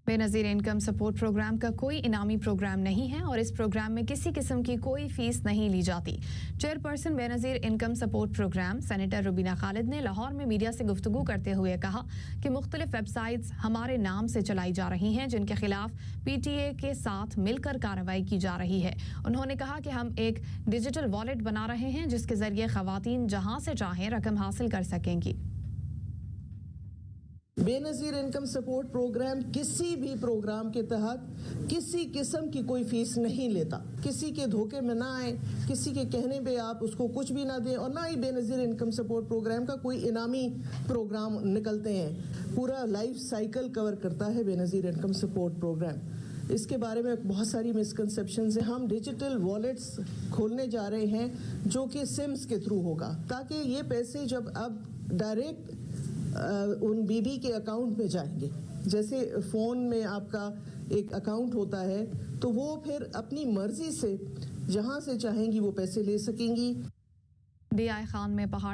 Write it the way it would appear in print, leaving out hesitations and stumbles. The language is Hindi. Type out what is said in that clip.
बेनज़ीर इनकम सपोर्ट प्रोग्राम का कोई इनामी प्रोग्राम नहीं है और इस प्रोग्राम में किसी किस्म की कोई फीस नहीं ली जाती। Chairperson Benazir income support programme senator Rubina Khalid ने लाहौर में मीडिया से गुफ्तगू करते हुए कहा कि मुख्तलिफ वेबसाइट्स हमारे नाम से चलाई जा रही हैं जिनके खिलाफ PTA के साथ मिलकर कार्रवाई की जा रही है। उन्होंने कहा कि हम एक डिजिटल वॉलेट बना रहे हैं जिसके जरिए खवातीन जहां से चाहें रकम हासिल कर सकेंगी। बेनज़ीर इनकम सपोर्ट प्रोग्राम किसी भी प्रोग्राम के तहत किसी किस्म की कोई फीस नहीं लेता। किसी के धोखे में ना आए, किसी के कहने पे आप उसको कुछ भी ना दें और ना ही बेनज़ीर इनकम सपोर्ट प्रोग्राम का कोई इनामी प्रोग्राम निकलते हैं। पूरा लाइफ साइकिल कवर करता है बेनज़ीर इनकम सपोर्ट प्रोग्राम। इसके बारे में बहुत सारी मिसकंसेप्शंस हैं। हम डिजिटल वॉलेट्स खोलने जा रहे हैं जो कि सिम्स के थ्रू होगा, ताकि ये पैसे जब अब डायरेक्ट उन बीबी के अकाउंट में जाएंगे। जैसे फ़ोन में आपका एक अकाउंट होता है तो वो फिर अपनी मर्जी से जहां से चाहेंगी वो पैसे ले सकेंगी। DI खान में पहाड़